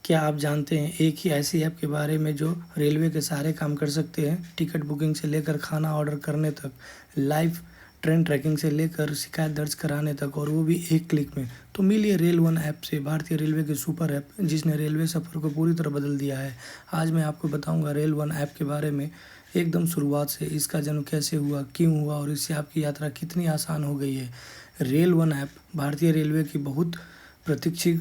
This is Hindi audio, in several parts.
क्या आप जानते हैं एक ही ऐसी ऐप के बारे में जो रेलवे के सारे काम कर सकते हैं? टिकट बुकिंग से लेकर खाना ऑर्डर करने तक, लाइव ट्रेन ट्रैकिंग से लेकर शिकायत दर्ज कराने तक, और वो भी एक क्लिक में। तो मिलिए रेल वन ऐप से, भारतीय रेलवे की सुपर ऐप जिसने रेलवे सफ़र को पूरी तरह बदल दिया है। आज मैं आपको बताऊंगा रेल वन ऐप के बारे में, एकदम शुरुआत से, इसका जन्म कैसे हुआ, क्यों हुआ और इससे आपकी यात्रा कितनी आसान हो गई है। रेल वन ऐप भारतीय रेलवे की बहुत प्रतीक्षित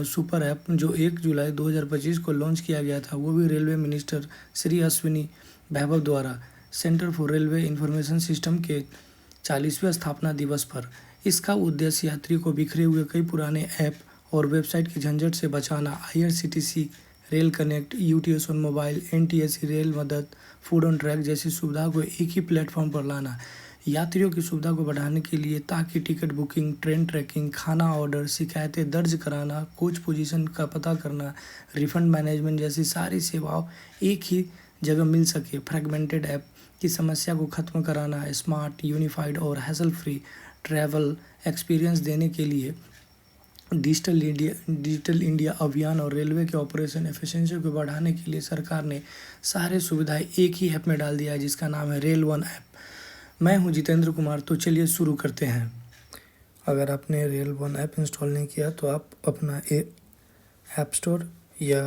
सुपर ऐप जो 1 जुलाई 2025 को लॉन्च किया गया था, वो भी रेलवे मिनिस्टर श्री अश्विनी वैभव द्वारा centre for railway information system के 40वें स्थापना दिवस पर। इसका उद्देश्य यात्री को बिखरे हुए कई पुराने ऐप और वेबसाइट की झंझट से बचाना। IRCTC rail connect, UTS on mobile, NTSC rail मदद, फूड ऑन ट्रैक जैसी सुविधा को एक ही प्लेटफॉर्म पर लाना यात्रियों की सुविधा को बढ़ाने के लिए, ताकि टिकट बुकिंग, ट्रेन ट्रैकिंग, खाना ऑर्डर, शिकायतें दर्ज कराना, कोच पोजीशन का पता करना, रिफंड मैनेजमेंट जैसी सारी सेवाओं एक ही जगह मिल सके। फ्रेगमेंटेड ऐप की समस्या को खत्म कराना, स्मार्ट, यूनिफाइड और हैसल फ्री ट्रैवल एक्सपीरियंस देने के लिए डिजिटल इंडिया अभियान और रेलवे के ऑपरेशन एफिशिएंसी को बढ़ाने के लिए सरकार ने सारे सुविधाएं एक ही ऐप में डाल दिया है, जिसका नाम है रेल वन ऐप। मैं हूं जितेंद्र कुमार, तो चलिए शुरू करते हैं। अगर आपने रेल वन ऐप इंस्टॉल नहीं किया तो आप अपना ऐप स्टोर या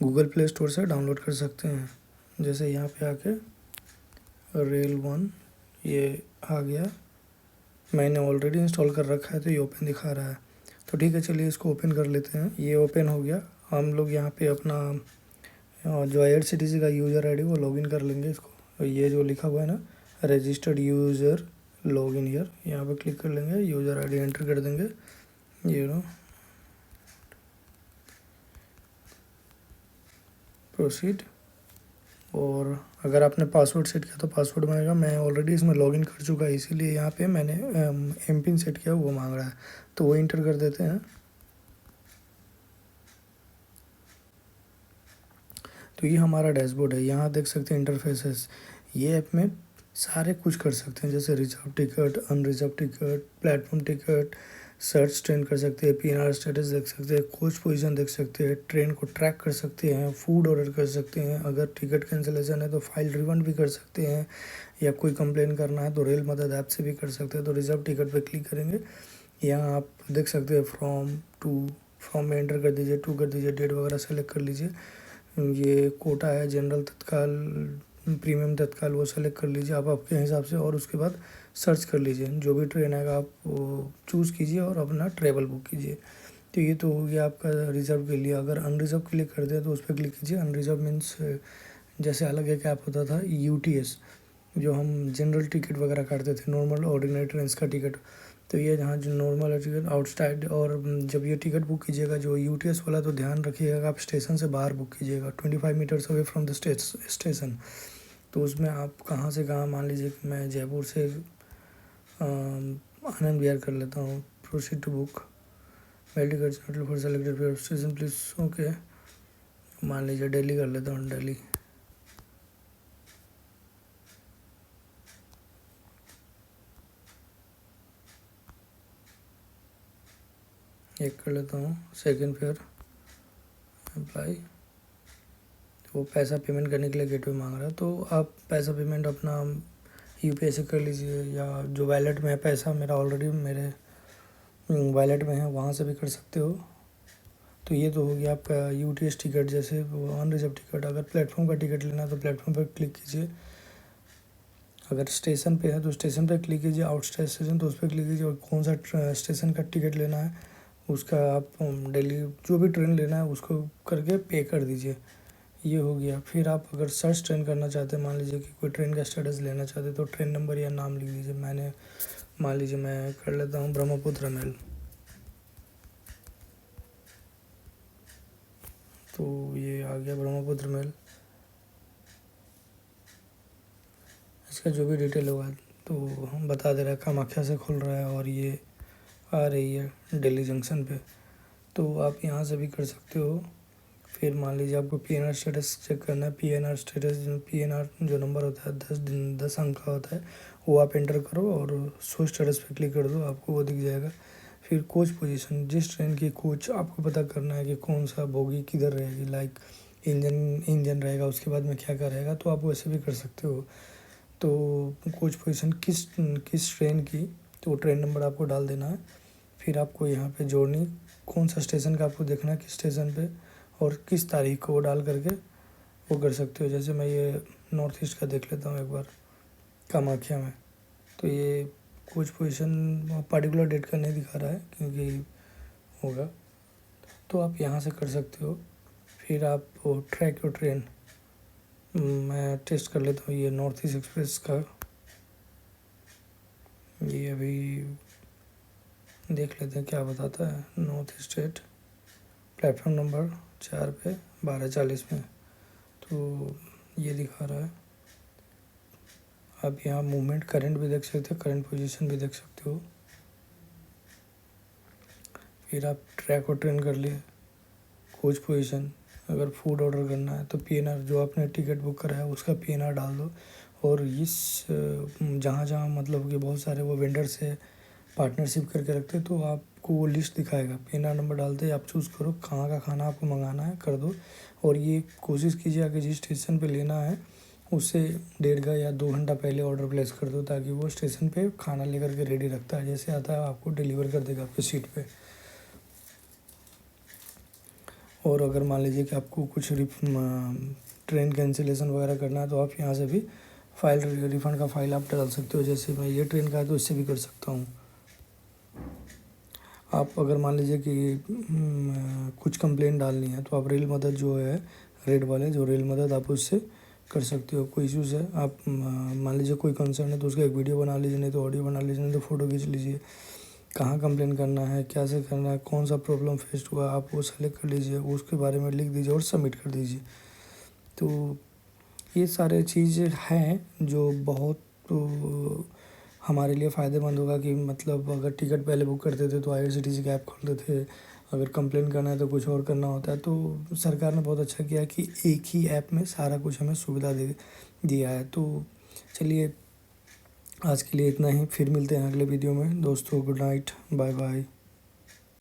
गूगल प्ले स्टोर से डाउनलोड कर सकते हैं। जैसे यहाँ पे आके रेल वन ये आ गया, मैंने ऑलरेडी इंस्टॉल कर रखा है तो ये ओपन दिखा रहा है। तो ठीक है, चलिए इसको ओपन कर लेते हैं। ये ओपन हो गया। हम लोग यहाँ पे अपना जो आईआरसीटीसी का यूज़र आईडी वो लॉगिन कर लेंगे। इसको ये जो लिखा हुआ है ना, रजिस्टर्ड यूज़र लॉगिन ईयर, यहाँ पे क्लिक कर लेंगे, यूज़र आईडी एंटर कर देंगे। ये नो प्रोसीड। और अगर आपने पासवर्ड सेट किया तो पासवर्ड मांगेगा। मैं ऑलरेडी इसमें लॉगिन कर चुका है, इसीलिए यहाँ पे मैंने एमपिन सेट किया, वो मांग रहा है, तो वो इंटर कर देते हैं। तो ये हमारा डैशबोर्ड है। यहाँ देख सकते हैं इंटरफेसेस। ये ऐप में सारे कुछ कर सकते हैं, जैसे reserve ticket, unreserve ticket, platform ticket, search train कर सकते हैं, पीएनआर स्टेटस देख सकते हैं, कोच पोजीशन देख सकते हैं, ट्रेन को ट्रैक कर सकते हैं, फूड ऑर्डर कर सकते हैं, अगर टिकट कैंसिलेशन है तो फाइल रिफंड भी कर सकते हैं, या कोई कंप्लेन करना है तो रेल मदद ऐप से भी कर सकते हैं। तो रिजर्व टिकट पे क्लिक करेंगे। यहाँ आप देख सकते हैं फ्रॉम टू, फ्रॉम में एंटर कर दीजिए, टू कर दीजिए, डेट वगैरह सेलेक्ट कर लीजिए। ये कोटा है, जनरल तत्काल, प्रीमियम तत्काल, वो सेलेक्ट कर लीजिए आप आपके हिसाब से, और उसके बाद सर्च कर लीजिए। जो भी ट्रेन आएगा आप वो चूज़ कीजिए और अपना ट्रेवल बुक कीजिए। तो ये तो हो गया आपका रिजर्व के लिए। अगर अनरिजर्व के लिए कर दे तो उस पर क्लिक कीजिए। अनरिजर्व मीन्स जैसे अलग एक ऐप होता था यूटीएस, जो हम जनरल टिकट वगैरह काटते थे, नॉर्मल ऑर्डिनरी ट्रेन का टिकट। तो ये जहाँ जो नॉर्मल टिकट आउटसाइड, और जब ये टिकट बुक कीजिएगा जो यूटीएस वाला, तो ध्यान रखिएगा आप स्टेशन से बाहर बुक कीजिएगा, 25 meters away from the station. तो उसमें आप कहाँ से कहाँ, मान लीजिए कि मैं जयपुर से आनंद विहार कर लेता हूँ। Proceed to book mail ticket for selected station please. Okay, मान लीजिए दिल्ली कर लेता हूँ, दिल्ली। एक कर लेता हूँ, सेकंड फेयर अप्लाई। वो पैसा पेमेंट करने के लिए गेटवे मांग रहा है, तो आप पैसा पेमेंट अपना यूपीआई से कर लीजिए, या जो वैलेट में है पैसा मेरा ऑलरेडी मेरे वैलेट में है, वहाँ से भी कर सकते हो। तो ये तो हो गया आपका यूटीएस टिकट, जैसे वो अनरिजर्व टिकट। अगर प्लेटफॉर्म का टिकट लेना है तो प्लेटफॉर्म पर क्लिक कीजिए। अगर स्टेशन पे है तो स्टेशन पर क्लिक कीजिए, आउट स्टेशन तो उस पर क्लिक कीजिए, और कौन सा स्टेशन का टिकट लेना है उसका आप दिल्ली जो भी ट्रेन लेना है उसको करके पे कर दीजिए। ये हो गया। फिर आप अगर सर्च ट्रेन करना चाहते हैं, मान लीजिए कि कोई ट्रेन का स्टेटस लेना चाहते हैं, तो ट्रेन नंबर या नाम लिख दीजिए। मान लीजिए मैं कर लेता हूँ ब्रह्मपुत्र मेल। तो ये आ गया ब्रह्मपुत्र मेल। इसका जो भी डिटेल होगा तो हम बता दे रहा है, कामाख्या से खुल रहा है और ये आ रही है दिल्ली जंक्शन पे। तो आप यहाँ से भी कर सकते हो। फिर मान लीजिए आपको पीएनआर स्टेटस चेक करना है। पीएनआर स्टेटस, पीएनआर जो नंबर होता है 10 अंक का होता है, वो आप एंटर करो और शो स्टेटस पे क्लिक कर दो, आपको वो दिख जाएगा। फिर कोच पोजीशन, जिस ट्रेन की कोच आपको पता करना है कि कौन सा बोगी किधर रहेगी, लाइक इंजन रहेगा, उसके बाद में क्या क्या रहेगा, तो आप वैसे भी कर सकते हो। तो कोच पोजीशन किस ट्रेन की, तो ट्रेन नंबर आपको डाल देना है। फिर आपको यहाँ पे जोड़नी, कौन सा स्टेशन का आपको देखना है, किस स्टेशन पे और किस तारीख को, वो डाल करके वो कर सकते हो। जैसे मैं ये नॉर्थ ईस्ट का देख लेता हूँ एक बार, कामाख्या में, तो ये कोच पोजीशन पर्टिकुलर डेट का नहीं दिखा रहा है क्योंकि होगा, तो आप यहाँ से कर सकते हो। फिर आप वो ट्रैक और ट्रेन, मैं टेस्ट कर लेता हूँ ये नॉर्थ ईस्ट एक्सप्रेस का, ये अभी देख लेते हैं क्या बताता है। North east state platform number 4 पे 12:40 में, तो ये दिखा रहा है। आप यहाँ मूवमेंट करंट भी देख सकते हो, करंट पोजीशन भी देख सकते हो। फिर आप ट्रैक और ट्रेन कर लिए, कोच पोजीशन, अगर फूड ऑर्डर करना है तो पीएनआर, जो आपने टिकट बुक करा है उसका पीएनआर डाल दो। और इस जहाँ जहाँ मतलब कि बहुत सारे वो वेंडर से पार्टनरशिप करके रखते हैं, तो आपको वो लिस्ट दिखाएगा, पीएनआर नंबर डालते ही आप चूज़ करो कहाँ का खाना आपको मंगाना है, कर दो। और ये कोशिश कीजिए कि जिस स्टेशन पे लेना है उससे 1.5 या 2 घंटा पहले ऑर्डर प्लेस कर दो, ताकि वो स्टेशन पे खाना लेकर के रेडी रखता है, जैसे आता है आपको डिलीवर कर देगा आपके सीट पे। और अगर मान लीजिए कि आपको कुछ ट्रेन कैंसिलेशन वगैरह करना है, तो आप यहाँ से भी फाइल, रिफ़ंड का फाइल आप डाल सकते हो। जैसे मैं ये ट्रेन का है तो इससे भी कर सकता हूँ। आप अगर मान लीजिए कि कुछ कंप्लेंट डालनी है, तो आप रेल मदद जो है, रेड वाले जो रेल मदद, आप उससे कर सकते हो। कोई इश्यूज़ है, आप मान लीजिए कोई कंसर्न है तो उसका एक वीडियो बना लीजिए, नहीं तो ऑडियो बना लीजिए, नहीं तो फ़ोटो खींच लीजिए, कहाँ कंप्लेन करना है, क्या से करना है, कौन सा प्रॉब्लम फेस हुआ, आप वो सेलेक्ट कर लीजिए, उसके बारे में लिख दीजिए और सबमिट कर दीजिए। तो ये सारे चीज़ हैं जो बहुत हमारे लिए फ़ायदेमंद होगा कि मतलब अगर टिकट पहले बुक करते थे तो IRCTC का ऐप खोलते थे, अगर कंप्लेन करना है तो कुछ और करना होता है। तो सरकार ने बहुत अच्छा किया कि एक ही ऐप में सारा कुछ हमें सुविधा दे दिया है। तो चलिए आज के लिए इतना ही, फिर मिलते हैं अगले वीडियो में दोस्तों। Good night, bye bye.